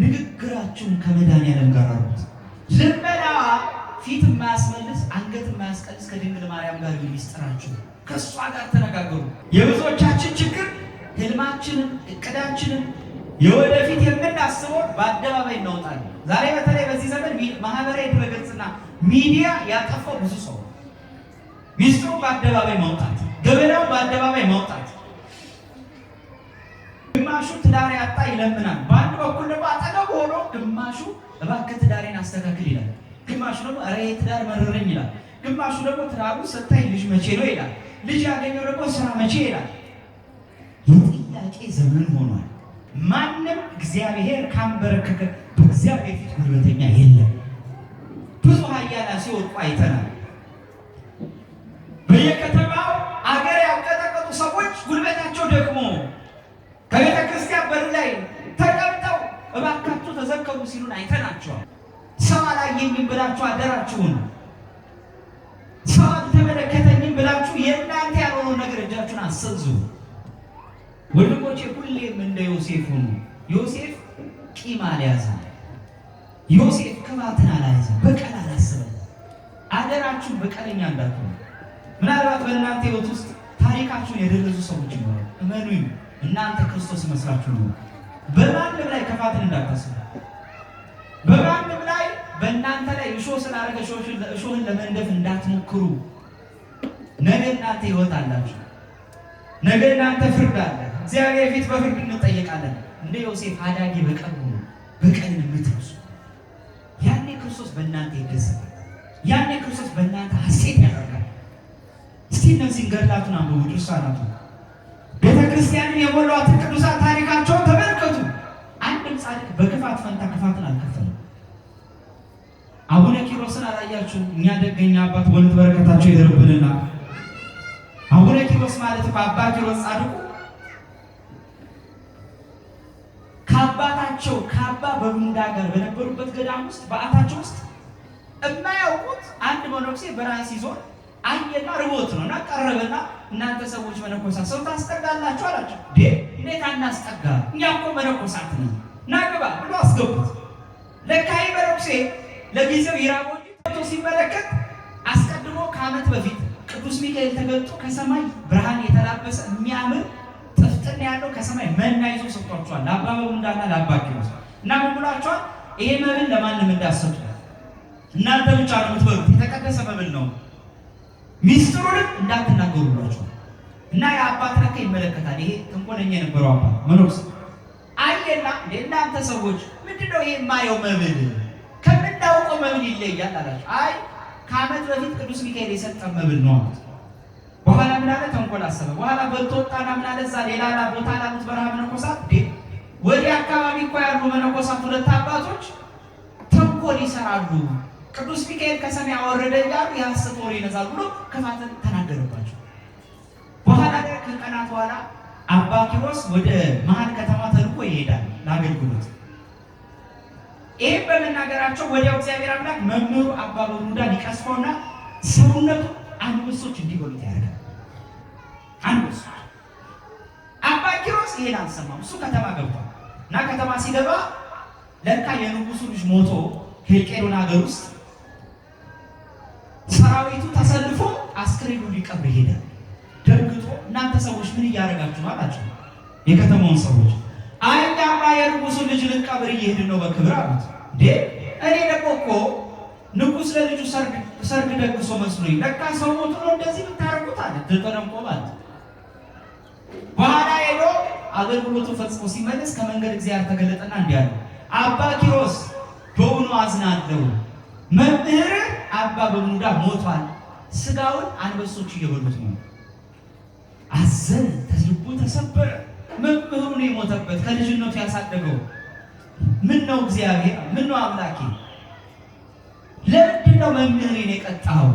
ንግግራችሁን ከመድኃኒዓለም ጋር አድርጉት። ልመና ፊት የማያስመልስ አንገት የማያስቀልስ ከድንግል ማርያም ጋር ሚስጥራችሁ ከእሷ ጋር ተነጋገሩ። የብዙዎቻችን ችግር ህልማችንን፣ እቅዳችንን የወደፊት የምናስበው በአደባባይ እናወጣለን። ዛሬ በተለይ በዚህ ዘመን ማህበራዊ ድረገጽና ሚዲያ ያጠፋው ብዙ ሰው ሚስጥሩ በአደባባይ ማውጣት፣ ገበናው በአደባባይ ማውጣት። ግማሹ ትዳር ያጣ ይለምናል፣ በአንድ በኩል ደግሞ አጠገብ ሆኖ ግማሹ እባክህ ትዳሬን አስተካክል ይላል፣ ግማሹ ደግሞ ኧረ ትዳር መረረኝ ይላል፣ ግማሹ ደግሞ ትዳሩ ሰጣኝ ልጅ መቼ ነው ይላል፣ ልጅ ያገኘው ደግሞ ስራ መቼ ይላል። የጥያቄ ዘመን ሆኗል። ማንም እግዚአብሔር ካንበረከከ በእግዚአብሔር ፊት ጉልበተኛ የለም። ብዙ ኃያላን ሲወድቁ አይተናል። በየከተማው አገር ያንቀጠቀጡ ሰዎች ጉልበታቸው ደግሞ ከቤተ ክርስቲያን በር ላይ ተቀምጠው እባካችሁ ተዘከሩ ሲሉን አይተናቸዋል። ሰው አላየኝም ብላችሁ አደራችሁን፣ ሰው አልተመለከተኝም ብላችሁ የእናንተ ያልሆነው ነገር እጃችሁን አሰዙ። ወንድሞቼ ሁሌም እንደ ዮሴፍ ሆኑ። ዮሴፍ ቂም አልያዘም። ዮሴፍ ክፋትን አልያዘም። በቀል አላሰበም። አደራችሁን በቀለኛ እንዳትሆኑ። ምናልባት በእናንተ ህይወት ውስጥ ታሪካችሁን የደረሱ ሰዎች ይኖራሉ። እመኑኝ እናንተ ክርስቶስ መስላችሁ ነው። በማንም ላይ ክፋትን እንዳታስቡ። በማንም ላይ በእናንተ ላይ እሾህ ስላደረገ እሾህን ለመንደፍ እንዳትሞክሩ። ነገ እናንተ ህይወት አላችሁ። ነገ እናንተ ፍርድ አለ። እግዚአብሔር ፊት በፍርድ እንጠየቃለን። እንደ ዮሴፍ አዳጊ በቀል ሆኖ በቀልን የምትረሱ ያኔ ክርስቶስ በእናንተ ይደሰታል። ያኔ ክርስቶስ በእናንተ ሐሴት ያደርጋል። እስቲ እነዚህን ገድላቱን አንብቡ፣ ድርሳናቱን ቤተ ክርስቲያንን የሞሏትን ቅዱሳን ታሪካቸውን ተመልከቱ። አንድም ጻድቅ በክፋት ፈንታ ክፋትን አልከፈለም። አቡነ ኪሮስን አላያችሁ? እኛ ደገኛ አባት ወልድ በረከታቸው ይደርብንና አቡነ ኪሮስ ማለት አባ ኪሮስ ጻድቁ ከአባታቸው ከአባ በቡንዳ ጋር በነበሩበት ገዳም ውስጥ በዓታቸው ውስጥ የማያውቁት አንድ መነኩሴ በረሃ ሲዞር አየና ርቦት ነው እና ቀረበና እናንተ ሰዎች መነኮሳት ሰው ታስጠጋላችሁ አላቸው። እንዴት አናስጠጋ? እኛ እኮ መነኮሳት ነን፣ ናግባ ብሎ አስገቡት። ለካይ መነኩሴ ለጊዜው ይራቦት ሲመለከት አስቀድሞ ከዓመት በፊት ቅዱስ ሚካኤል ተገልጦ ከሰማይ ብርሃን የተላበሰ የሚያምር ጥፍጥና ያለው ከሰማይ መና ይዞ ሰጥቷቸዋል ለአባ በቡንዳና ለአባ ኪሮስ። እና ምን ብሏቸዋል? ይሄ መብል ለማንም እንዳሰጡ እናንተ ብቻ ነው የምትበሉት፣ የተቀደሰ መብል ነው፣ ሚስጥሩንም እንዳትናገሩ ብሏቸዋል። እና የአባት ለካ ይመለከታል። ይሄ ተንኮለኛ የነበረው አባት መነኩሴ አየና እናንተ ሰዎች ምንድነው ይሄ የማየው መብል ከምናውቀው መብል ይለያል አላቸው። አይ ከዓመት በፊት ቅዱስ ሚካኤል የሰጠን መብል ነው አሉት። በኋላ ምን አለ? ተንኮል አሰበ። በኋላ በልቶ ወጣና ምን አለ? እዛ ሌላ ቦታ ላሉት በረሃ መነኮሳት ወዲህ አካባቢ እኮ ያሉ መነኮሳት ሁለት አባቶች ተንኮል ይሰራሉ፣ ቅዱስ ሚካኤል ከሰማይ አወረደ እያሉ የሐሰት ወሬ ይነዛሉ ብሎ ክፋትን ተናገረባቸው። በኋላ ከቀናት በኋላ አባ ኪሮስ ወደ መሀል ከተማ ተልኮ ይሄዳል ለአገልግሎት። ይህም በመናገራቸው ወዲያው እግዚአብሔር አምላክ መምህሩ አባ በቡንዳን ይቀስፈውና ሰውነቱ አንበሶች እንዲበሉት ያደርጋል። አንበሶች። አባ ኪሮስ ይሄን አልሰማም። እሱ ከተማ ገብቷል እና ከተማ ሲገባ ለካ የንጉሱ ልጅ ሞቶ ኬልቄዶን ሀገር ውስጥ ሰራዊቱ ተሰልፎ አስክሬኑ ሊቀብር ይሄዳል። ደንግጦ እናንተ ሰዎች ምን እያደረጋችሁ ነው አላቸው የከተማውን ሰዎች። አይኛማ የንጉሱ ልጅ ልንቀብር እየሄድን ነው በክብር አሉት። እኔ ደግሞ እኮ ንጉስ ለልጁ ሰርግ ደግሶ መስሎኝ ለካ ሰው ሞቶ ነው እንደዚህ ብታረጉት አለ። ተጠረምቆ ማለት በኋላ ሄዶ አገልግሎቱ ፈጽሞ ሲመለስ ከመንገድ እግዚአብሔር ተገለጠና እንዲህ አለ፣ አባ ኪሮስ በእውኑ አዝናለሁ፣ መምህር አባ በቡንዳ ሞቷል፣ ስጋውን አንበሶች እየበሉት ነው። አዘነ፣ ልቡ ተሰበረ። መምህሩን የሞተበት ከልጅነቱ ያሳደገው ምን ነው እግዚአብሔር፣ ምን ነው አምላኬ፣ ለምንድን ነው መምህሬን የቀጣኸው?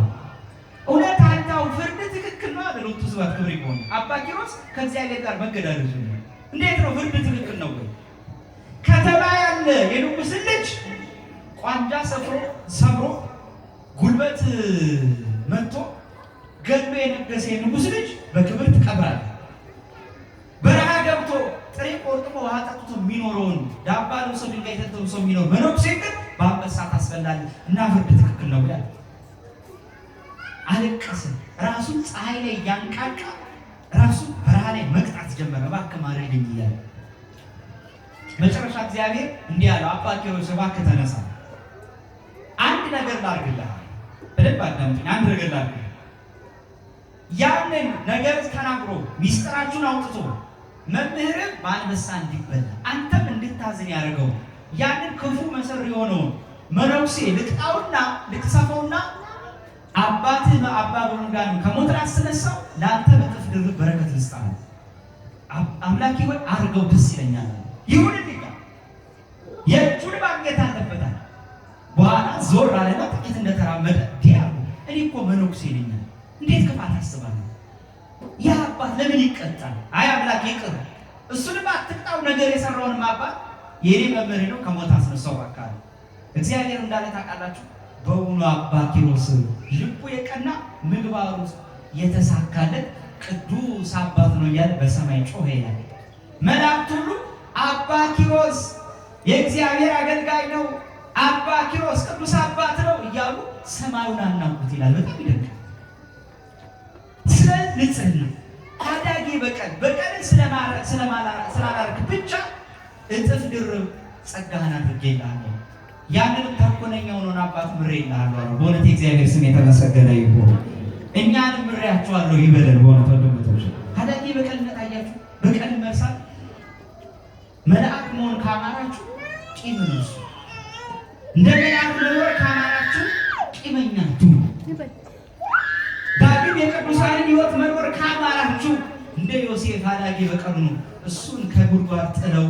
እውነት አንተው ፍርድ ትክክል ነው አለ። ሎቱ ስብሐት ክብር ይሁን። አባ ኪሮስ ከእግዚአብሔር ጋር መገዳደል ነው። እንዴት ነው ፍርድ ትክክል ነው ወይ? ከተማ ያለ የንጉሥ ልጅ ቋንጃ ሰብሮ ጉልበት መጥቶ ገድሎ የነገሰ የንጉሥ ልጅ በክብር ትቀብራለህ። በረሃ ገብቶ ጥሬ ቆርጥሞ ውሃ ጠጥቶ የሚኖረውን ዳባ ለብሶ ድንጋይ ተንተርሶ የሚኖር መነኩሴ ግን በአንበሳ ታስበላለህ እና ፍርድ ትክክል ነው ያለ። አለቀሰ። ራሱን ፀሐይ ላይ እያንቃቃ ራሱን በረሃ ላይ መቅጣት ጀመረ። እባክህ ማረኝ እያለ መጨረሻ እግዚአብሔር እንዲህ አለው፣ አባ ኪሮስ እባክህ ተነሳ፣ አንድ ነገር ላድርግልህ። በደንብ አዳምጡኝ። አንድ ነገር ላድርግልህ። ያንን ነገር ተናግሮ ሚስጥራችሁን አውጥቶ መምህርም በአንበሳ እንዲበላ አንተም እንድታዝን ያደርገው ያንን ክፉ መሰሪ የሆነውን መነኩሴ ልቅጣውና ልቅሰፈውና አባትህ አባ በሉንጋን ከሞት ላስነሳው ለአንተ በጥፍ ድርብ በረከት ልስጣህ። አምላኬ ሆይ አድርገው፣ ደስ ይለኛል። ይሁንልኝ፣ የእጁን ማግኘት አለበታል። በኋላ ዞር አለና ጥቂት እንደተራመደ ዲያሉ እኔ እኮ መነኩሴ ነኝ፣ እንዴት ክፋት አስባለሁ? ያ አባት ለምን ይቀጣል? አይ አምላክ ይቅር፣ እሱንም አትቅጣው። ነገር የሰራውንም አባት የኔ መምህር ነው ከሞት አስነሳው ባካለ። እግዚአብሔር እንዳለ ታውቃላችሁ። በውኑ አባ ኪሮስ ልቡ የቀና ምግባሩ የተሳካለት ቅዱስ አባት ነው እያለ በሰማይ ጮኸ ይላል። መላእክት ሁሉ አባ ኪሮስ የእግዚአብሔር አገልጋይ ነው፣ አባ ኪሮስ ቅዱስ አባት ነው እያሉ ሰማዩን አናውቁት ይላል። በጣም ይደንቃል። ስለ ንጽህና ታዳጊ በቀን ስለማላርክ ብቻ እጥፍ ድርብ ጸጋህን አድርጌልሃለሁ፣ ያንንም ተንኮለኛውን አባት ምሬልሃለሁ አለው። በእውነት የእግዚአብሔር ስም የተመሰገነ ይሁን። እኛንም ምሬያችኋለሁ ይበለን። በእውነት ወንድሞች ታዳጊ በቀልነት አያችሁ፣ በቀል መርሳት። መልአክ መሆን ካማራችሁ ቂም ንሱ፣ እንደ መልአክ መኖር ካማራችሁ ቂመኛ አትሁኑ። ዳግም የቅዱሳንን ሕይወት መኖር ካማራችሁ እንደ ዮሴፍ አዳጊ በቀሉ ነው። እሱን ከጉድጓድ ጥለው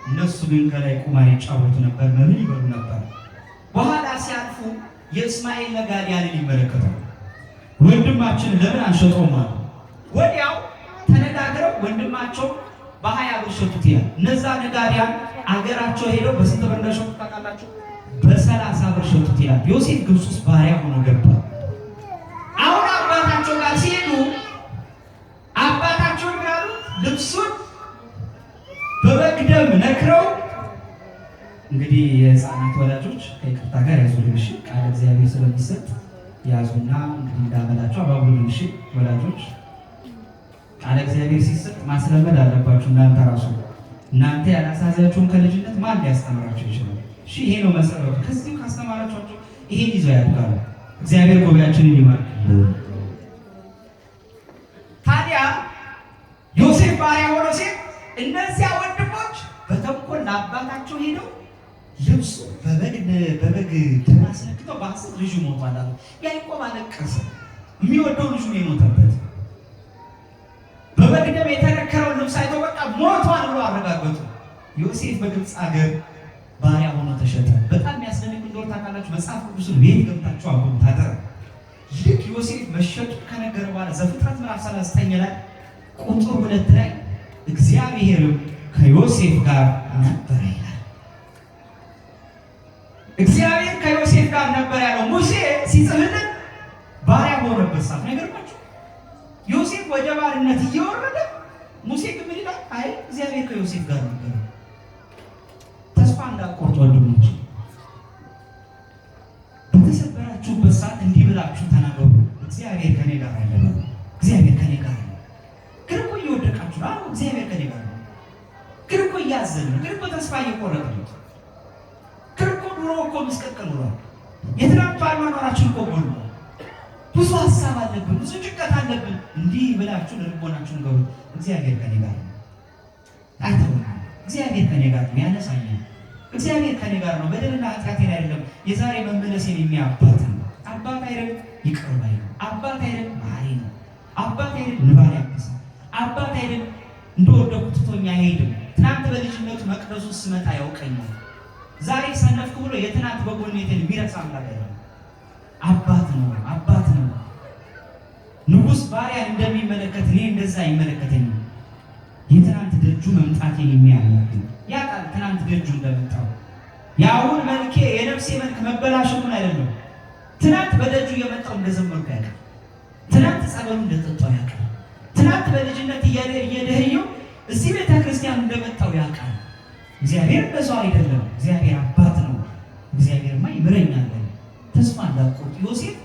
እነሱ ግን ከላይ ቁማር ይጫወቱ ነበር፣ መብል ይበሉ ነበር። በኋላ ሲያልፉ የእስማኤል ነጋዴያንን ይመለከታሉ። ወንድማችን ለምን አንሸጠውም አሉ። ወዲያው ተነጋግረው ወንድማቸው በ20 ብር ሸጡት ይላል። እነዛ ነጋዴያን አገራቸው ሄደው በስንት ብር እንደሸጡት ታውቃላችሁ? በ30 ብር ሸጡት ይላል። ዮሴፍ ግብፅ ውስጥ ባሪያ ሆኖ ገባ። አሁን አባታቸው ጋር ሲሄዱ አባታቸውን ጋር ልብሱን በበግ ደም ነክረው፣ እንግዲህ የሕፃናት ወላጆች ከይቅርታ ጋር ያዙልን እሺ፣ ቃል እግዚአብሔር ስለሚሰጥ ያዙና እንግዲህ እንዳመላቸው አባቡልን እሺ። ወላጆች ቃል እግዚአብሔር ሲሰጥ ማስለመድ አለባችሁ። እናንተ ራሱ እናንተ ያላሳዛችሁን ከልጅነት ማን ሊያስተምራቸው ይችላል? እሺ፣ ይሄ ነው መሰረቱ። ከዚህ ካስተማራችኋቸው ይሄን ይዘው ያድጋሉ። እግዚአብሔር ጎቢያችንን ይማርክ። ታዲያ ዮሴፍ ባሪያ ሆኖ ሲል እነዚያ ወንድሞች በተንኮል ለአባታቸው ሄደው ልብሱ በበግ ደም አስነክተው በሐሰት ልጁ ሞቷል አሉ። ያዕቆብ አለቀሰ። የሚወደው ልጁ ነው የሞተበት። በበግ ደም የተነከረውን ልብስ አይተው በቃ ሞቷል ብሎ አረጋገጡ። ዮሴፍ በግብፅ ሀገር ባሪያ ሆኖ ተሸጠ። በጣም የሚያስደንቅ እንደሆነ ታውቃላችሁ። መጽሐፍ ቅዱስን ቤት ገብታችሁ አሁን ታጠረ። ልክ ዮሴፍ መሸጡ ከነገረ በኋላ ዘፍጥረት ምዕራፍ 39 ላይ ቁጥር 2 ላይ እግዚአብሔርም ከዮሴፍ ጋር ነበረ ይላል። እግዚአብሔር ከዮሴፍ ጋር ነበር ያለው ሙሴ ሲጽፍልን ባሪያ በሆነበት ሰዓት ነገር ናቸው። ዮሴፍ ወደ ባርነት እየወረደ ሙሴ ግን ምን ይላል? አይ እግዚአብሔር ከዮሴፍ ጋር ነበር። ተስፋ እንዳትቆርጡ ወንድሞች፣ በተሰበራችሁበት ሰዓት እንዲህ ብላችሁ ተናገሩ፣ እግዚአብሔር ከኔ ጋር አለ። እግዚአብሔር ከኔ ጋር አለ። ግን እኮ እየወደቃችሁ ነው። አሁን እግዚአብሔር ከኔ ጋር ነው። ግን እኮ እያዘን ነው። ግን እኮ ተስፋ እየቆረጠ ነው። ግን እኮ ኑሮ እኮ ምስቅልቅል ብሏል። የትናንቱ አኗኗራችን እኮ ጎል ነው። ብዙ ሀሳብ አለብን፣ ብዙ ጭንቀት አለብን። እንዲህ ብላችሁ ለልቦናችሁ ንገሩ፣ እግዚአብሔር ከኔ ጋር ነው። አይተውም። እግዚአብሔር ከኔ ጋር ነው፣ ያነሳኛል። እግዚአብሔር ከኔ ጋር ነው። በደልና ኃጢአቴን አይደለም የዛሬ መመለሴን የሚያባት ነው። አባት አይደል ይቅር ባይ ነው። አባት አይደል መሐሪ ነው። አባት አይደል ንባል ያብሳል። አባት አይደል እንደወደኩ ትቶኝ አይሄድም። ትናንት በልጅነቱ መቅደሱ ስመጣ ያውቀኛል። ዛሬ ሰነፍኩ ብሎ የትናንት በጎኔትን የሚረሳ አምላክ አይደለም። አባት ነው። አባት ነው። ንጉሥ ባሪያን እንደሚመለከት እኔ እንደዛ አይመለከተኝም። የትናንት ደጁ መምጣቴን የሚያመልክ ያ ቃል ትናንት ደጁ እንደመጣው የአሁን መልኬ የነፍሴ መልክ መበላሸቱን አይደለም። ትናንት በደጁ እየመጣው እንደዘመርኩ ያውቃል። ትናንት ጸበሉ እንደጠጣው ያውቃል። ትናንት በልጅነት እየደህየው እዚህ ቤተክርስቲያን እንደመጣው ያውቃል። እግዚአብሔር በሰው አይደለም፣ እግዚአብሔር አባት ነው። እግዚአብሔርማ ይምረኛል ተስፋ እንዳቆርጥ ዮሴፍ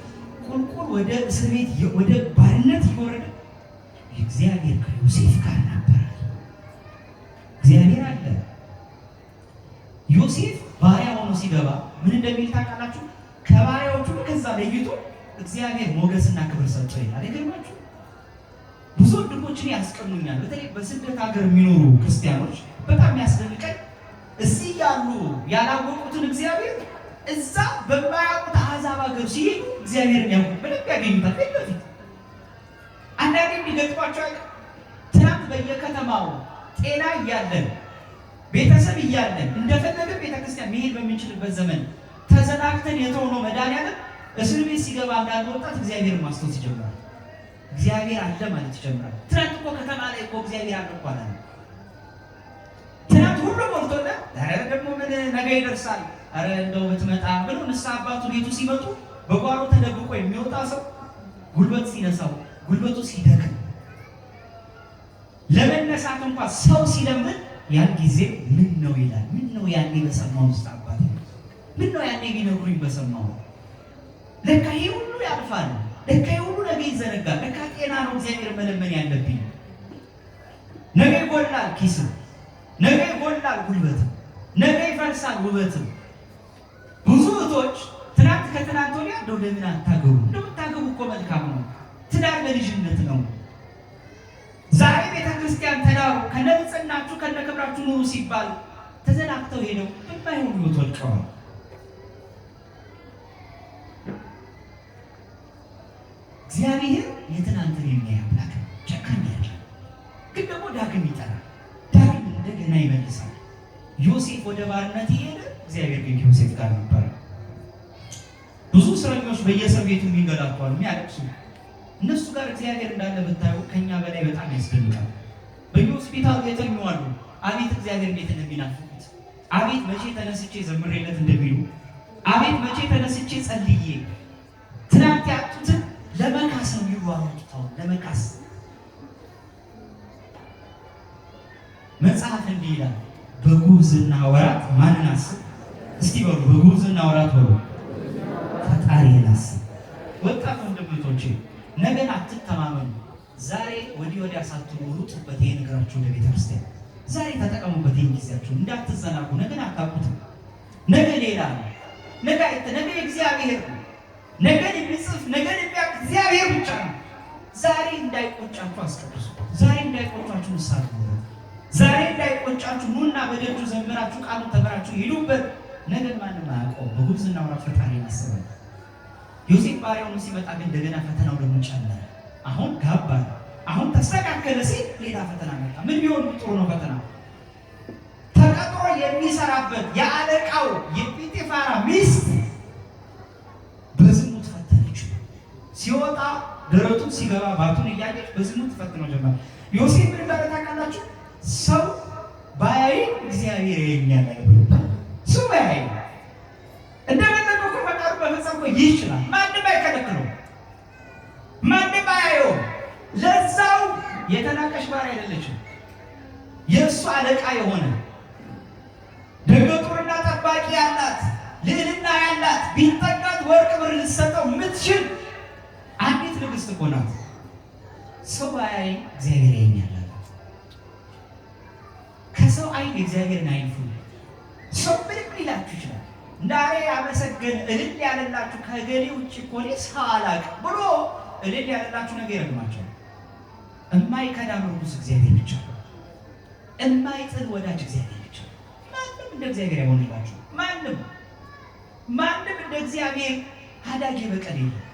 ቁልቁል ወደ እስር ቤት ወደ ባርነት ይወረደ እግዚአብሔር ከዮሴፍ ጋር ነበር። እግዚአብሔር አለ። ዮሴፍ ባሪያ ሆኖ ሲገባ ምን እንደሚል ታውቃላችሁ? ከባሪያዎቹ ከዛ ለይቶ እግዚአብሔር ሞገስና ክብር ሰጥቶ ይላል። አይገርማችሁ? ብዙ ወንድሞችን ያስቀኑኛል። በተለይ በስደት ሀገር የሚኖሩ ክርስቲያኖች በጣም ያስደንቀኝ እዚህ ያሉ ያላወቁትን እግዚአብሔር እዛ በማያውቁት አሕዛብ ሀገር ሲሄዱ እግዚአብሔርን ያውቁ በደንብ ያገኙታል። ፊት ለፊት አንዳንዴ የሚገጥሟቸው አይደል? ትናንት በየከተማው ጤና እያለን ቤተሰብ እያለን እንደፈለገ ቤተክርስቲያን መሄድ በምንችልበት ዘመን ተዘናግተን የተሆነው መድኃኒዓለም እስር ቤት ሲገባ አንዳንድ ወጣት እግዚአብሔርን ማስታወስ ይጀምራል። እግዚአብሔር አለ ማለት ይጀምራል። ትናንት እኮ ከተማ ላይ እኮ እግዚአብሔር አለ እኮ አላለም። ትናንት ሁሉ ሞልቶለት ኧረ ደግሞ ምን ነገ ይደርሳል ኧረ እንደው ብትመጣ ብሎ ንስሐ አባቱ ቤቱ ሲመጡ በጓሮ ተደብቆ የሚወጣ ሰው ጉልበት ሲነሳው ጉልበቱ ሲደክም ለመነሳት እንኳን ሰው ሲለምን ያን ጊዜ ምን ነው ይላል። ምን ነው ያኔ በሰማው ንስሐ አባቴ ምን ነው ያኔ ቢነግሩኝ በሰማው። ለካ ይሄ ሁሉ ያልፋል። ለካ ይሄ ሁሉ ነገ ይዘነጋል። ለካ ጤና ነው እግዚአብሔር መለመን ያለብኝ። ነገ ይጎላል ኪስም፣ ነገ ይጎላል ጉልበትም፣ ነገ ይፈርሳል ውበትም። ብዙ እህቶች ትናንት ከትናንት ወዲያ እንደው ለምን አታገቡ? እንደው ብታገቡ እኮ መልካም ነው። ትዳር ለልጅነት ነው። ዛሬ ቤተክርስቲያን ተዳሩ ከነጽናችሁ ከነክብራችሁ ኑሩ ሲባል ተዘናግተው ሄደው በማይሆኑ ህይወት ወድቀዋል። እግዚአብሔር የትናንትን የሚያይ አምላክ ጨካኝ አይደለም፣ ግን ደግሞ ዳግም ይጠራል፣ ዳግም እንደገና ይመልሳል። ዮሴፍ ወደ ባርነት ይሄደ፣ እግዚአብሔር ግን ዮሴፍ ጋር ነበር። ብዙ እስረኞች በየእስር ቤቱ የሚንገላቷሉ የሚያለቅሱ እነሱ ጋር እግዚአብሔር እንዳለ ብታዩ ከኛ በላይ በጣም ያስደንቃል። በየሆስፒታሉ የተኙ አሉ። አቤት እግዚአብሔር እንዴት እንደሚናፍቁት፣ አቤት መቼ ተነስቼ ዘምሬለት እንደሚሉ፣ አቤት መቼ ተነስቼ ጸልዬ ትናንት ያጡትን ለመካስ ነው የሚሯሯጡት። ለመካስ መጽሐፍ እንዲህ ይላል፣ በጉብዝና ወራት ማንን አስብ? እስቲ በሉ በጉብዝና ወራት በሉ ፈጣሪን አስብ። ወጣት ወንድሞቼ ነገን አትተማመኑ። ዛሬ ወዲህ ወዲያ ሳትሉ ሩጡበት። ይሄ ነገራችሁ ወደ ቤተክርስቲያን ዛሬ ተጠቀሙበት። ይሄን ጊዜያችሁ እንዳትዘናጉ። ነገን አታውቁትም። ነገ ሌላ ነው። ነገ እግዚአብሔር ነው። ነገን የሚጽፍ ነገን የሚያውቅ እግዚአብሔር ብቻ ነው። ዛሬ እንዳይቆጫችሁ አስቀድሱ። ዛሬ እንዳይቆጫችሁ ንስሐ ግቡ። ዛሬ እንዳይቆጫችሁ ኑና በደጁ ዘምራችሁ ቃሉን ተምራችሁ ሂዱበት። ነገን ማንም አያውቀውም። በጉብዝና ወራት ፈጣሪን አስበው። ዮሴፍ ባሪያውን ሲመጣ ግን እንደገና ፈተናው ደግሞ ጨመረ። አሁን ጋባ፣ አሁን ተስተካከለ ሲል ሌላ ፈተና መጣ። ምን ቢሆን ጥሩ ነው? ፈተና ተቀጥሮ የሚሰራበት የአለቃው የጲጢፋራ ሚስት በዝሙት ፈተነችው። ሲወጣ ደረቱን ሲገባ ባቱን እያየች በዝሙት ፈትነው ጀመረ። ዮሴፍ ምን እንዳለ ታውቃላችሁ? ሰው ባያይ እግዚአብሔር ያየኛል ብሎ ሰው ባያይ እንደመለከው ፈቃዱ በፈጸም ይችላል። ማንም አይከለክለው፣ ማንም አያየው። ለዛው የተናቀሽ ባሪያ አይደለችም። የእሱ አለቃ የሆነ ደገጡርና ጠባቂ ያላት ልዕልና ያላት ቢጠጋት ወርቅ ብር ልትሰጠው የምትችል አንዲት ንግስት እኮ ናት። ሰው ባያይ እግዚአብሔር ያየኛል። ከሰው አይን እግዚአብሔርን አይንፉ። ሰው ምንም ሊላችሁ ይችላል። እንዳሬ ያመሰገን እልል ያለላችሁ ከገሌ ውጭ እኮ እኔ ሰው አላውቅም ብሎ እልል ያለላችሁ ነገር ይረግማቸዋል። እማይከዳ ንጉሥ እግዚአብሔር ብቻ ነው። እማይጥል ወዳጅ እግዚአብሔር ብቻ ነው። ማንም እንደ እግዚአብሔር አይሆንላችሁ። ማንም እንደ እግዚአብሔር አዳጊ በቀል የለም።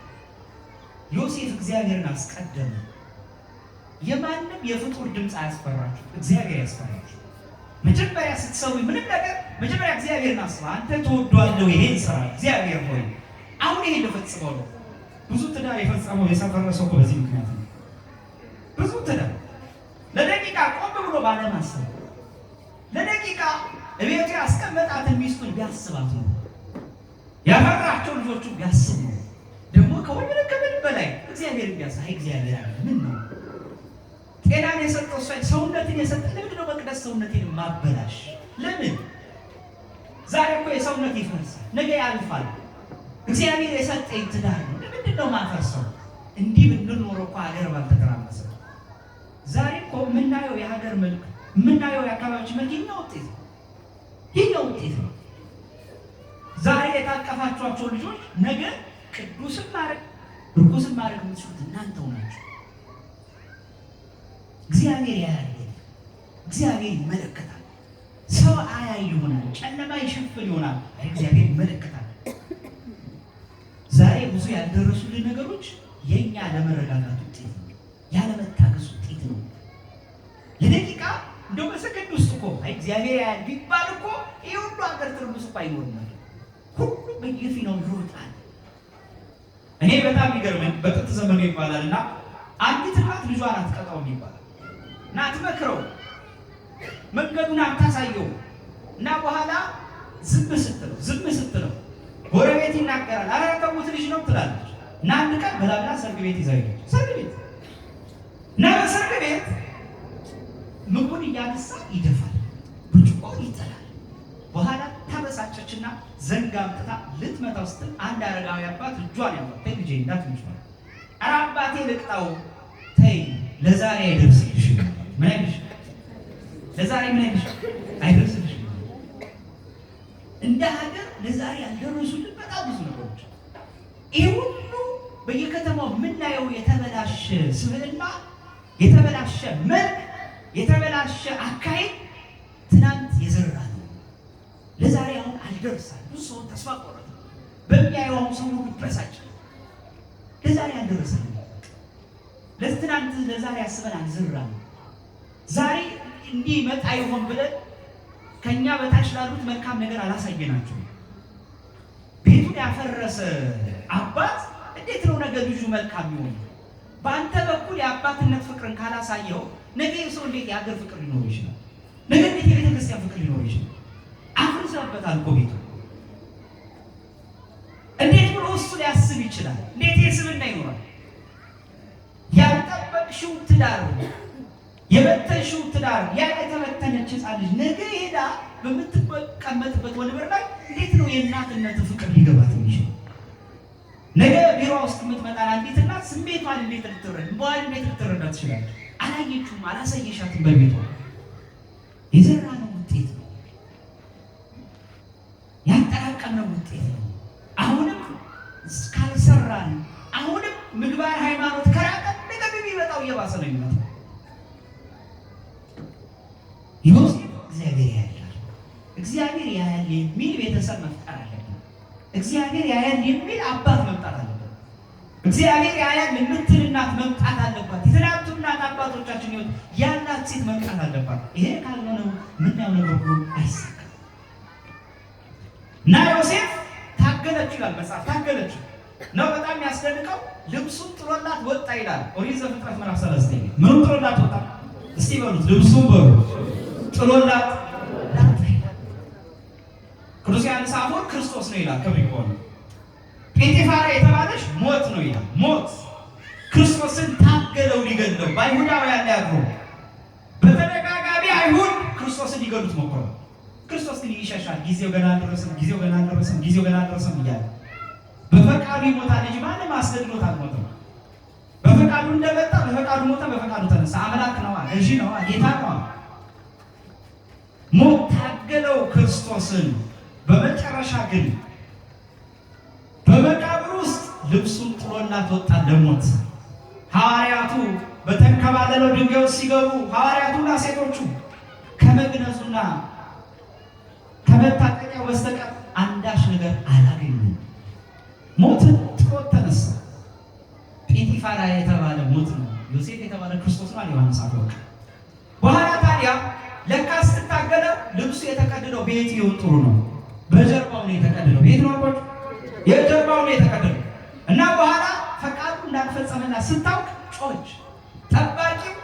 ዮሴፍ እግዚአብሔርን አስቀደመ። የማንም የፍጡር ድምፅ አያስፈራችሁ፣ እግዚአብሔር ያስፈራችሁ። መጀመሪያ ስትሰሩ ምንም ነገር መጀመሪያ እግዚአብሔርን አስባ። አንተ ተወዷለው ይሄን ስራ እግዚአብሔር ሆይ አሁን ይሄን ልፈጽመው ነው። ብዙ ትዳር የፈጸመው የሰፈረሰው በዚህ ምክንያት ነው። ብዙ ትዳር ለደቂቃ ቆም ብሎ ባለማሰብ ለደቂቃ እቤቱ ያስቀመጣትን ሚስቱን ቢያስባት ነው፣ ያፈራቸው ልጆቹ ቢያስብ ነው። ደግሞ ከሁሉ ከምን በላይ እግዚአብሔር ቢያሳይ እግዚአብሔር አለ ምን ነው ጤናን የሰጠው እሱ ሰውነትን የሰጠ ለምንድን ነው መቅደስ ሰውነቴን ማበላሽ? ለምን? ዛሬ እኮ የሰውነት ይፈርሳል፣ ነገ ያልፋል። እግዚአብሔር የሰጠኝ ትዳር ነው፣ ለምንድን ነው ማፈርሰው? እንዲህ ብንኖር እኮ ሀገር ባልተተራመሰ። ዛሬ እኮ የምናየው የሀገር መልክ የምናየው የአካባቢዎች መልክ የኛ ውጤት ነው። ዛሬ የታቀፋችኋቸው ልጆች ነገ ቅዱስን ማድረግ ርኩስን ማድረግ የምትችሉት እናንተው ናቸው። እግዚአብሔር ያያል፣ እግዚአብሔር ይመለከታል። ሰው አያይ ይሆናል፣ ጨለማ ይሸፍን ይሆናል፣ እግዚአብሔር ይመለከታል። ዛሬ ብዙ ያልደረሱልን ነገሮች የኛ ለመረጋጋት ውጤት ነው፣ ያለመታገስ ውጤት ነው። ለደቂቃ እንደው በሰከንድ ውስጥ እኮ እግዚአብሔር ያያል ቢባል እኮ ይሄ ሁሉ ሀገር ትርምስ እኮ አይኖርም ነበር። ሁሉ በየፊናው ይሮጣል። እኔ በጣም ይገርመኝ በጥንት ዘመኑ ይባላልና አንዲት እናት ልጇን አትቀጣውም ይባላል እና አትመክረው፣ መንገዱን አታሳየው እና በኋላ ዝም ስትለው ጎረቤት ይናገራል። ኧረ ተውት ልጅ ነው ትላለች እና አንድ ቀን በላብላ ሰርግ ቤት ይዘው ሄደች። ሰርግ ቤት እና በሰርግ ቤት ምግቡን እያነሳ ይደፋል፣ ብርጭቆውን ይጥላል። በኋላ ተበሳጨችና ዘንግ አምጥታ ልትመታው ስትል አንድ አረጋዊ አባት እጇን ያወጣ ልጄ እንዳትመጪ፣ ኧረ አባቴ ልቅጣው፣ ተይ ለዛሬ አይደርስልሽ። ምን አይልሽ? ለዛሬ ምን አይልሽ? አይደርስልሽ። እንደ ሀገር ለዛሬ ያልደረሱልን በጣም ብዙ ነገሮች። ይህ ሁሉ በየከተማው የምናየው የተበላሸ ስብዕና፣ የተበላሸ መልክ፣ የተበላሸ አካሄድ ትናንት የዘራ ነው። ለዛሬ አሁን አልደርሳል። ብዙ ሰው ተስፋ ቆረጠ። በሚያየው አሁን ሰው ሁሉ ይበሳጫል። ለዛሬ አልደረሰም። ለትናንት ለዛሬ አስበን አልዘራም። ዛሬ እንዲህ መጣ ይሆን ብለን ከኛ በታች ላሉት መልካም ነገር አላሳየናቸውም። ቤቱን ያፈረሰ አባት እንዴት ነው ነገ ልጁ መልካም ይሆን? በአንተ በኩል የአባትነት ፍቅርን ካላሳየው ነገ ሰው እንዴት የሀገር ፍቅር ሊኖር ይችላል? ነገ እንዴት የቤተ ክርስቲያን ፍቅር ሊኖር ይችላል? አፍርሰበታል እኮ ቤቱ። እንዴት ብሎ እሱ ሊያስብ ይችላል? እንዴት የስብና ይኖራል? ያልጠበቅሽው ትዳር፣ የበተንሽው ትዳር፣ ያ የተበተነች ሕፃን ልጅ ነገ ሄዳ በምትቀመጥበት ወንበር ላይ እንዴት ነው የእናትነት ፍቅር ሊገባት የሚችል? ነገ ቢሮ ውስጥ የምትመጣ አንዲት እናት ስሜቷን እንዴት ልትረዳ ትችላለች? አላየችውም፣ አላሳየሻትም። በቤቷ የዘራነው ውጤት ነው፣ ያጠራቀምነው ውጤት ነው። አሁንም ካልሰራን፣ አሁንም ምግባር ሃይማኖት ከራቀን ነገ የሚመጣው እየባሰ ነው የሚመጣው። ዮሴፍ እግዚአብሔር ያያል የሚል ቤተሰብ መፍጠር አለብን። እግዚአብሔር ያያል የሚል አባት መምጣት አለበት። እግዚአብሔር ያያል የምትል እናት መምጣት አለባት። የተለያዩ እናት አባቶቻችን ይሁን ያላት ሴት መምጣት አለባት። ይሄ ካልሆነ ምናየው ነገር ሁሉ አይሳካም። እና ዮሴፍ ታገለች ይላል መጽሐፍ። ታገለች ነው በጣም ያስደንቀው። ልብሱን ጥሎላት ወጣ ይላል ኦሪት ዘፍጥረት ምዕራፍ 39። ምኑን ጥሎላት ወጣ? እስቲ በሉት፣ ልብሱን በሉ ጥሎላት ቅዱስ ዮሐንስ አፈወርቅ ክርስቶስ ነው ይላል። ክብር ይሁን። ጴንጤፋራ የተባለች ሞት ነው ይላል። ሞት ክርስቶስን ታገለው ሊገድለው በአይሁዳውያን ላይ አድሮ በተደጋጋሚ አይሁድ ክርስቶስን ሊገሉት ሞከሩ። ክርስቶስ ግን ይሸሻል። ጊዜው ገና አልደረሰም እያለ በፈቃዱ ይሞታል እንጂ ማንም አስገድሎት አልሞተም። በፈቃዱ እንደመጣ በፈቃዱ ሞተ፣ በፈቃዱ ተነሳ። አምላክ ነዋ፣ ገዢ ነዋ፣ ጌታ ነዋ። ሞት ታገለው ክርስቶስን። በመጨረሻ ግን በመቃብር ውስጥ ልብሱን ጥሎላት ወጣ ለሞት። ሐዋርያቱ በተንከባለለው ድንጋይ ውስጥ ሲገቡ ሐዋርያቱና ሴቶቹ ከመግነዙና ከመታጠቂያው በስተቀር አንዳች ነገር አላገኙም። ሞትን ጥሎት ተነሳ። ጴንጤፋራ የተባለ ሞት ነው። ዮሴፍ የተባለ ክርስቶስ ነው። ዮሐንስ አፈወርቅ በኋላ ታዲያ ለካ ስትታገለው ልብሱ የተቀደደው ቤት ይሁን ጥሩ ነው። በጀርባው ነው የተቀደደው። ቤት ነው አቆጥ የጀርባው ነው የተቀደደው እና በኋላ ፈቃዱ እንዳልፈጸመና ስታውቅ ጮች። ጠባቂው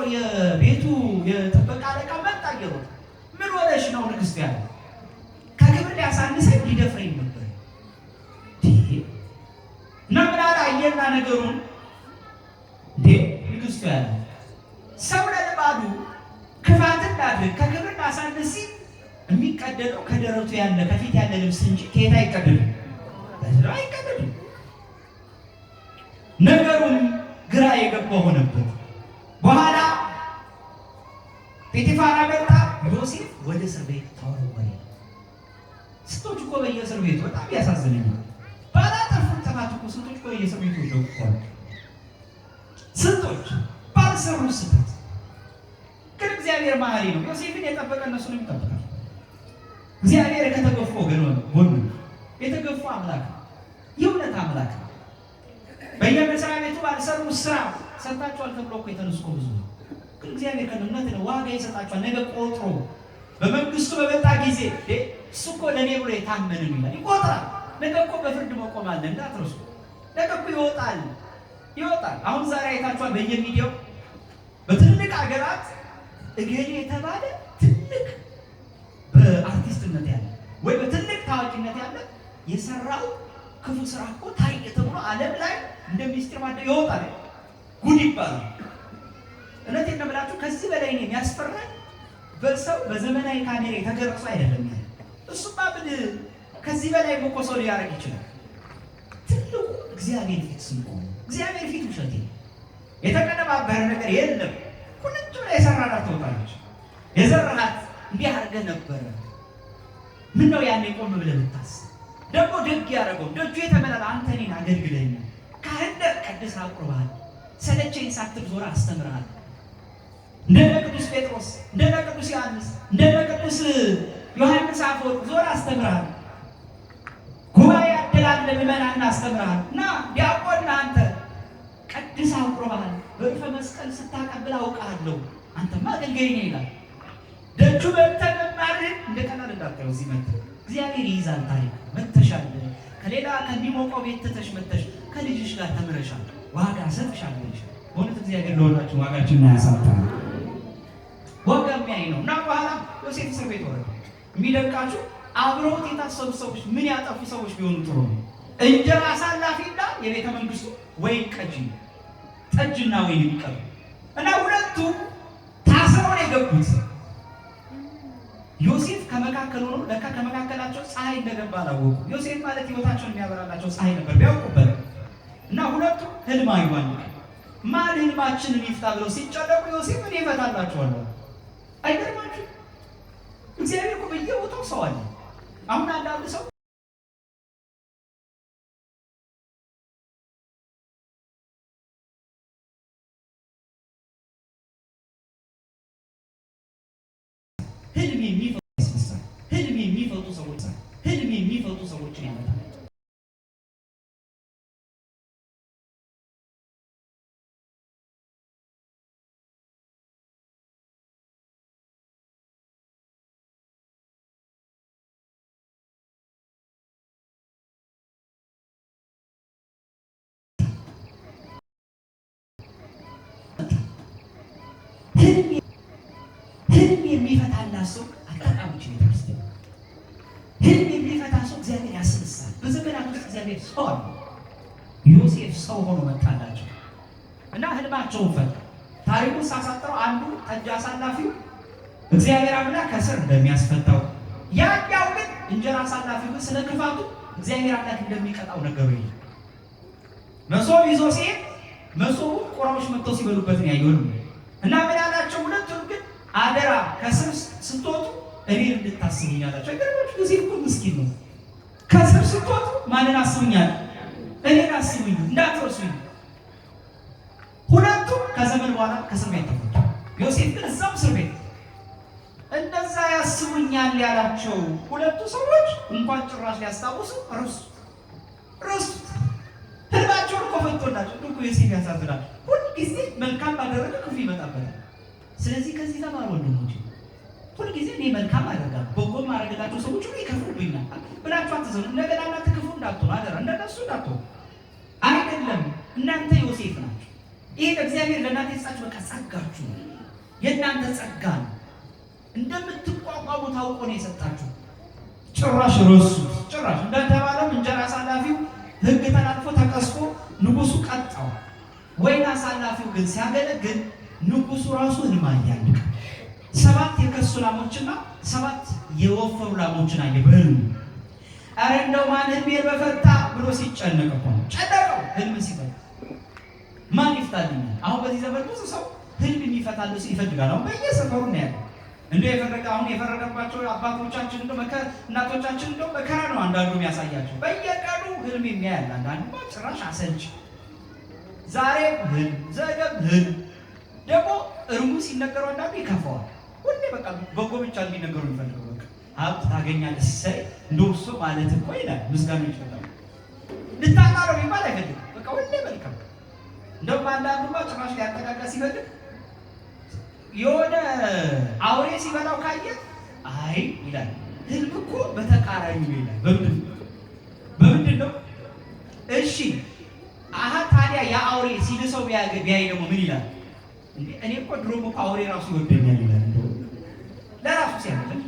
የቤቱ የጥበቃ አለቃ መጣ ይሮጥ። ምን ወለሽ ነው ንግስት ያለ? ከክብር ሊያሳንሰኝ ሊደፍረኝ ነበር እና ምን አለ? አየና ነገሩን ንግስት ያለ ሊያድግ ከክብር ላሳንስ ሲል የሚቀደደው ከደረቱ ያለ ከፊት ያለ ልብስ እንጂ ከየት አይቀደድም፣ በስራው አይቀደድም። ነገሩም ግራ የገባው ሆነበት። በኋላ ጲጥፋራ መጣ። ዮሴፍ ወደ እስር ቤት ተወረወረ። ስንቶች እኮ በየእስር ቤቱ በጣም ያሳዝነኛል። ባላጠፉት ጥፋት እኮ ስንቶች እኮ በየእስር ቤቱ ወደቁ። ስንቶች ባልሰሩት ስህተት ግን እግዚአብሔር መሐሪ ነው። ዮሴፍን የጠበቀ እነሱንም ይጠብቃል። እግዚአብሔር ከተገፉ ወገን ጎን የተገፉ አምላክ ነው። የእውነት አምላክ ነው። በየመስሪያ ቤቱ ባልሰሩት ስራ ሰጣቸዋል ተብሎ እኮ የተነሱ ብዙ ነው። ግን እግዚአብሔር ከእውነት ነው ዋጋ ይሰጣቸዋል። ነገ ቆጥሮ በመንግስቱ በመጣ ጊዜ እሱ እኮ ለእኔ ብሎ የታመነ ይላል ይቆጥራል። ነገ እኮ በፍርድ መቆም አለ እንዳትረሱ። ነገ እኮ ይወጣል። አሁን ዛሬ አይታችኋል በየሚዲያው በትልቅ ሀገራት እገሌ የተባለ ትልቅ በአርቲስትነት ያለ ወይ በትልቅ ታዋቂነት ያለ የሰራው ክፉ ስራ እኮ ታየ ተብሎ ዓለም ላይ እንደ ሚስጥር ማደ ይወጣል። ጉድ ይባላል። እውነቴን ነው የምላችሁ። ከዚህ በላይ ነው የሚያስፈራኝ። በሰው በዘመናዊ ካሜራ የተገረጹ አይደለም ያለ እሱማ ምን ከዚህ በላይ እኮ ሰው ሊያደርግ ይችላል። ትልቁ እግዚአብሔር ፊት ስንቆም እግዚአብሔር ፊት ውሸት የተቀነባበረ ነገር የለም። ሁለቱ ላይ የሰራናት ትወጣለች። የዘራናት እንዲህ አድርገህ ነበረ። ምን ነው ያኔ ቆም ብለህ ብታስብ ደግሞ ደግ ያደረገው ደጁ የተመላል አንተ እኔን አገልግለኛል፣ ካህን ቀድስ አቁርባሃል፣ ሰለቸኝ ሳትል ዞር አስተምርሃል። እንደነ ቅዱስ ጴጥሮስ እንደነ ቅዱስ ዮሐንስ እንደነ ቅዱስ ዮሐንስ አፈወርቅ ዞር አስተምርሃል። ጉባኤ ያደላል ለምእመናን አስተምርሃል። እና ዲያቆን አንተ ቀድስ አቁርባሃል፣ በዕፀ መስቀል ስታቀብል አውቃለሁ፣ አንተማ አገልጋይ ነህ ይላል። ደጁ በተመማርህ እንደቀላል እንዳታየው። እዚህ መጥተህ እግዚአብሔር ይይዛል። ታሪክ መተሻል። ከሌላ ከሚሞቀው ቤት ትተሽ መተሽ ከልጅሽ ጋር ተምረሻል። ዋጋ ሰጥሻለሽ። በእውነት እግዚአብሔር ለሁላችን ዋጋችንን ያሳጣል። ዋጋ የሚያይ ነው። እና በኋላ ዮሴፍ እስር ቤት ወረደ። የሚደንቃችሁ አብረውት የታሰሩ ሰዎች ምን ያጠፉ ሰዎች ቢሆኑ ጥሩ ነው። እንጀራ አሳላፊና የቤተ መንግስቱ ወይን ቀጂ ጠጅና ወይን የሚቀሩ እና ሁለቱ ታስረው ነው የገቡት። ዮሴፍ ከመካከል ሆኖ ለካ ከመካከላቸው ፀሐይ እንደገባ አላወቁ። ዮሴፍ ማለት ህይወታቸውን የሚያበራላቸው ፀሐይ ነበር ቢያውቁበት። እና ሁለቱ ህልም አይዋል ማን ህልማችንን ይፍታ ብለው ሲጨነቁ ዮሴፍ እኔ እፈታላችኋለሁ። አይገርማችሁ? እግዚአብሔር እኮ በየቦታው ሰው አለ። አሁን አንዳንድ ሰው ህልም የሚፈቱ ሰዎችን ያመጣል። ህልም የሚፈታና ሰው አጣጣሙች ቤተክርስቲያን ህልም የሚፈታ ሰው እግዚአብሔር ያስነሳል። በዘመናት ውስጥ እግዚአብሔር ሰው አለ። ዮሴፍ ሰው ሆኖ መጣላቸው እና ህልማቸውን ፈታ። ታሪኩን ሳሳጥረው አንዱ ጠጅ አሳላፊው እግዚአብሔር አምላክ ከስር እንደሚያስፈታው፣ ያኛው ግን እንጀራ አሳላፊው ግን ስለ ክፋቱ እግዚአብሔር አምላክ እንደሚቀጣው ነገሩ ይሄ መሶብ ይዞ ሲሄድ መሶቡ ቆራዎች መጥተው ሲበሉበት ነው ያየው። እና ምን አላቸው? ሁለቱም ግን አደራ ከስር ስትወጡ እኔን እንድታስቡኝ አላቸው። አይገርማችሁ? ዮሴፍ እኮ ምስኪን ነው። ከስር ስትወጡ ማንን አስቡኛል? እኔን አስቡኝ፣ እንዳትረሱኝ። ሁለቱም ከዘመን በኋላ ከእስር ቤት ተፈቱ። ዮሴፍ ግን እዛው እስር ቤት እንደዛ ያስቡኛል ያላቸው ሁለቱ ሰዎች እንኳን ጭራሽ ሊያስታውሱ ረሱት። ህልማቸውን እኮ ፈቶላቸው እኮ ዮሴፍ ያሳዝናል። ሁልጊዜ መልካም ባደረገ ክፉ ይመጣበታል። ስለዚህ ከዚህ ተማሩ ወንድሞች። ሁልጊዜ እኔ መልካም አደርጋለሁ በጎ ማድረግላቸው ሰዎች ሁሉ ይከፍሉብኛል ብላችሁ አትዘኑ። እንደገና እናንተ ክፉ እንዳትሆኑ አደራ፣ እንደነሱ እንዳትሆኑ። አይደለም እናንተ ዮሴፍ ናችሁ። ይሄ እግዚአብሔር ለእናንተ የሰጣችሁ በቃ ጸጋችሁ ነው። የእናንተ ጸጋ ነው። እንደምትቋቋሙ ታውቆ ነው የሰጣችሁ። ጭራሽ ረሱት። ጭራሽ እንደተባለው እንጀራ አሳላፊው ሕግ ተላልፎ ተቀስፎ ንጉሱ ቀጣው። ወይን አሳላፊው ግን ሲያገለግል ንጉሱ ራሱ ህልም አያልቅ። 7 የከሱ ላሞችና 7 የወፈሩ ላሞችን አየ በህልሙ። አረ እንደው ማን ህልሜን በፈታ ብሎ ሲጨነቅ እኮ ነው ጨነቀው። ህልም ሲፈታ ማን ይፍታልኛል? አሁን በዚህ ዘመን ብዙ ሰው ህልም የሚፈታል ይፈልጋል። አሁን በየሰፈሩ ነው ያለው። እንደው የፈረደባቸው አባቶቻችን እንደው እናቶቻችን እንደው መከራ ነው አንዳንዱ የሚያሳያቸው። በየቀኑ ህልም የሚያያል። አንዳንዱ ጭራሽ አሰልች ዛሬ ህልም ዘገብ ህልም ደግሞ እርሙ ሲነገሩ አንዳንዱ ይከፋዋል። ሁሌ በቃ በጎ ብቻ እንዲነገሩ ይፈልጋል። በቃ ሀብት ታገኛለህ እሰይ እንደው እሱ ማለት እኮ ይላል። ምስጋና ይችላል ልታቃረው ይባል አይፈልግም። በቃ ሁሌ መልካም እንደው አንዳንዱ ጭራሽ ሊያጠቃቃ ሲፈልግ የሆነ አውሬ ሲበላው ካየ አይ ይላል። ህልም እኮ በተቃራኒ ይላል። በምንድን ነው? እሺ አሃ ታዲያ ያ አውሬ ሲልሰው ቢያይ ደግሞ ምን ይላል? እኔ እኮ ድሮም እኮ አውሬ ራሱ ይወደኛል ይላል። ለራሱ ሲያመለክ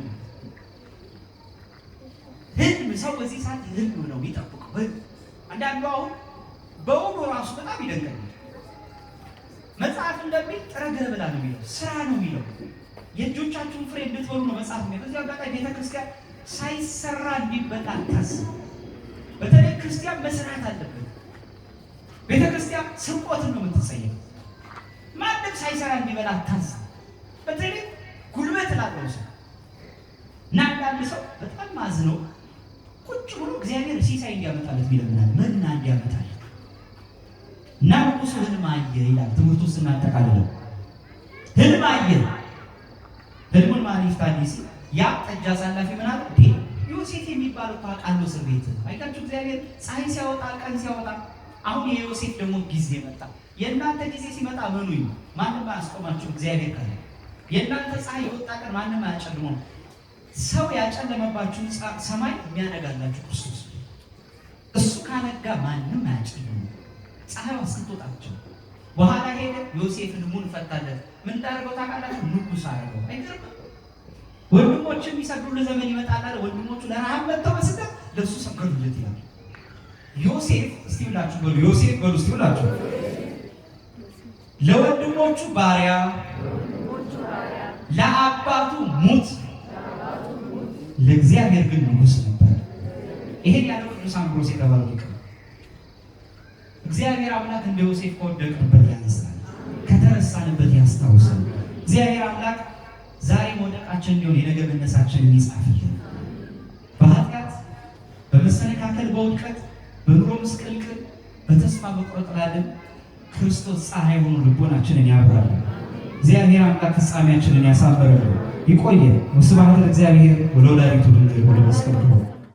ህልም ሰው በዚህ ሰዓት ህልም ነው የሚጠብቀው። አንዳንዱ አሁን በውኑ ራሱ በጣም ይደንቃል። መጽሐፍ እንደሚል ጥረግረ ብላ ነው የሚለው፣ ስራ ነው የሚለው። የእጆቻችሁን ፍሬ እንድትበሉ ነው መጽሐፍ የሚለው። እዚያ ጋር ቤተክርስቲያን ሳይሰራ እንዲበጣጠስ፣ በተለይ ክርስቲያን መስራት አለበት። ቤተክርስቲያን ስርቆትን ነው የምትሰየው። ማንም ሳይሰራ እንዲበላ አታዝ። በተለይ ጉልበት ላለው ሰው እና አንዳንድ ሰው በጣም ማዝነው ቁጭ ብሎ እግዚአብሔር ሲሳይ እንዲያመጣለት ቢለምናል መና እንዲያመጣለት እና ንጉሡ ህልም አየ ይላል። ትምህርቱ ውስጥ እናጠቃልለው። ህልም አየ። ህልሙን ማን ይፍታልኝ ሲል ያ ጠጅ አሳላፊ ምን አለ? ዮሴፍ የሚባል እኮ አውቃለሁ እስር ቤት አይታችሁ እግዚአብሔር ፀሐይ ሲያወጣ ቀን ሲያወጣ። አሁን የዮሴፍ ደግሞ ጊዜ መጣ። የእናንተ ጊዜ ሲመጣ መኑኝ ማንም አያስቆማችሁ እግዚአብሔር ካለ። የእናንተ ፀሐይ የወጣ ቀን ማንም አያጨልመው። ሰው ያጨለመባችሁን ሰማይ የሚያነጋላችሁ ክርስቶስ እሱ ካነጋ ማንም አያጨልመው። ፀሐይ አስጥቶታቸው በኋላ ሄደ። ዮሴፍ ህልሙን ፈታለት። ምን እንዳደረገው ታውቃላችሁ? ንጉሥ አደረገው። አይገርምም? ወንድሞቹ የሚሰግዱለት ዘመን ይመጣል አለ። ወንድሞቹ ለረሃብ መጥተው በስደት ለእሱ ሰገዱለት ይላል። ዮሴፍ እስቲ ብላችሁ በሉ፣ ዮሴፍ በሉ እስቲ ብላችሁ። ለወንድሞቹ ባሪያ ለአባቱ ሙት፣ ለእግዚአብሔር ግን ንጉሥ ነበር። ይሄን ያለው ቅዱስ አምብሮስ የተባለው ሊቅ ነው። እግዚአብሔር አምላክ እንደ ዮሴፍ ከወደቅንበት ያነሳል፣ ከተረሳንበት ያስታውሳል። እግዚአብሔር አምላክ ዛሬ መውደቃችን እንዲሆን የነገ መነሳችንን ይጻፍልን። በኃጢአት በመሰነካከል በውድቀት በኑሮ ምስቅልቅል በተስፋ መቁረጥ ላለን ክርስቶስ ፀሐይ ሆኖ ልቦናችንን ያብራል። እግዚአብሔር አምላክ ፍጻሜያችንን ያሳምርልን። ይቆየን። ወስብሐት ለእግዚአብሔር ወለወላዲቱ ድንግል ወለመስቀሉ ክቡር።